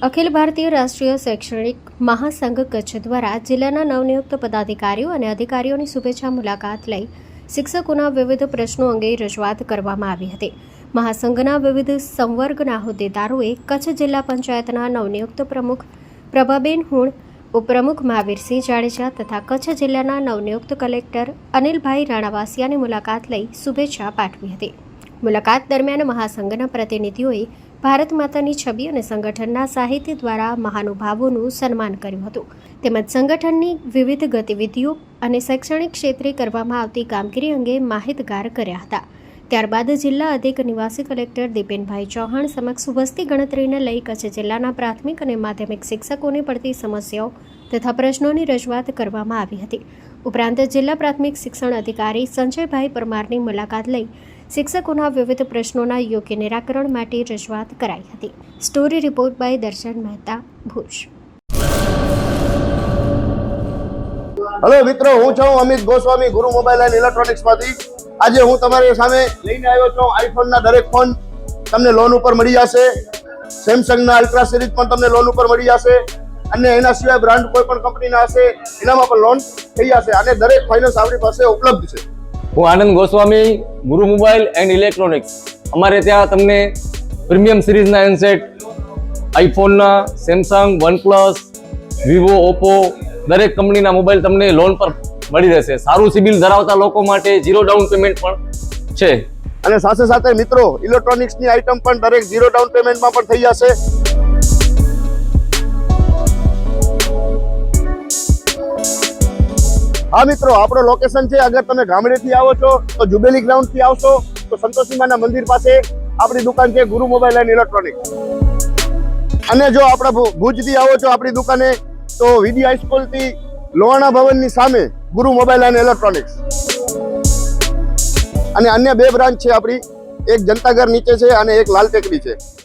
અખિલ ભારતીય રાષ્ટ્રીય શૈક્ષણિક મહાસંઘ કચ્છ દ્વારા જિલ્લાના નવનિયુક્ત પદાધિકારીઓ અને અધિકારીઓની શુભેચ્છા મુલાકાત લઈ શિક્ષકોના વિવિધ પ્રશ્નો અંગે રજૂઆત કરવામાં આવી હતી. મહાસંઘના વિવિધ સંવર્ગના હોદ્દેદારોએ કચ્છ જિલ્લા પંચાયતના નવનિયુક્ત પ્રમુખ પ્રભાબેન હુણ, ઉપપ્રમુખ મહાવીરસિંહ જાડેજા તથા કચ્છ જિલ્લાના નવનિયુક્ત કલેક્ટર અનિલભાઈ રાણાવાસિયાની મુલાકાત લઈ શુભેચ્છા પાઠવી હતી. મુલાકાત દરમિયાન મહાસંઘના પ્રતિનિધિઓએ ભારત માતાની છબી અને સંગઠનના સાહિત્ય દ્વારા મહાનુભાવોનું સન્માન કર્યું હતું. તેમજ સંગઠનની વિવિધ ગતિવિધિઓ અને શૈક્ષણિક ક્ષેત્રે કરવામાં આવતી કામગીરી અંગે માહિતગાર કર્યા હતા. ત્યારબાદ જિલ્લા અધિક નિવાસી કલેક્ટર દીપેનભાઈ ચૌહાણ સમક્ષ વસ્તી ગણતરીને લઈ કચ્છ જિલ્લાના પ્રાથમિક અને માધ્યમિક શિક્ષકોને પડતી સમસ્યાઓ તથા પ્રશ્નોની રજૂઆત કરવામાં આવી હતી. ઉપરાંત જિલ્લા પ્રાથમિક શિક્ષણ અધિકારી સંજયભાઈ પરમારની મુલાકાત લઈ શિક્ષકોના વિવિધ પ્રશ્નોના યોગ્ય નિરાકરણ માટે રજૂઆત કરાઈ હતી. સ્ટોરી રિપોર્ટ બાય દર્શન મહેતા, ભુજ. હેલો મિત્રો, હું છું અમિત ગોસ્વામી, ગુરુ મોબાઈલ એન્ડ ઇલેક્ટ્રોનિક્સમાંથી. આજે હું તમારી સામે લઈને આવ્યો છું આઈફોનના દરેક ફોન તમને લોન ઉપર મળી જશે. સેમસંગના અલ્ટ્રા સિરીઝ પણ તમને લોન ઉપર મળી જશે અને એના સિવાય બ્રાન્ડ કોઈ પણ કંપનીના હશે એનામાં પણ લોન થઈ જશે અને દરેક ફાઇનાન્સ આપણી પાસે ઉપલબ્ધ છે. હું આનંદ ગોસ્વામી, ગુરુ મોબાઈલ એન્ડ ઇલેક્ટ્રોનિક્સ. અમારે ત્યાં તમને પ્રીમિયમ સિરીઝના હેન્ડસેટ, આઈફોનના, સેમસંગ, વનપ્લસ, વિવો, ઓપ્પો દરેક કંપનીના મોબાઈલ તમને લોન પર મળી રહેશે. સારું સિબિલ ધરાવતા લોકો માટે 0 ડાઉન પેમેન્ટ પણ છે. અને સાથે સાથે મિત્રો ઇલેક્ટ્રોનિક્સની આઇટમ પણ દરેક 0 ડાઉન પેમેન્ટમાં પણ થઈ જશે. હા મિત્રો, આપણો લોકેશન છે, અગર તમે ગામડેથી આવો છો તો જુબેલી ગ્રાઉન્ડથી આવશો તો સંતોષીમાના મંદિર પાસે આપણી દુકાન છે ગુરુ મોબાઈલ એન્ડ ઇલેક્ટ્રોનિક્સ. અને જો આપણા ભુજથી આવો છો આપણી દુકાને તો વીડી હાઈસ્કૂલથી લોહાણા ભવનની સામે ગુરુ મોબાઈલ એન્ડ ઇલેક્ટ્રોનિક્સ. અને અન્ય 2 બ્રાન્ચ છે આપણી, એક જનતાગર નીચે છે અને એક લાલ ટેકરી છે.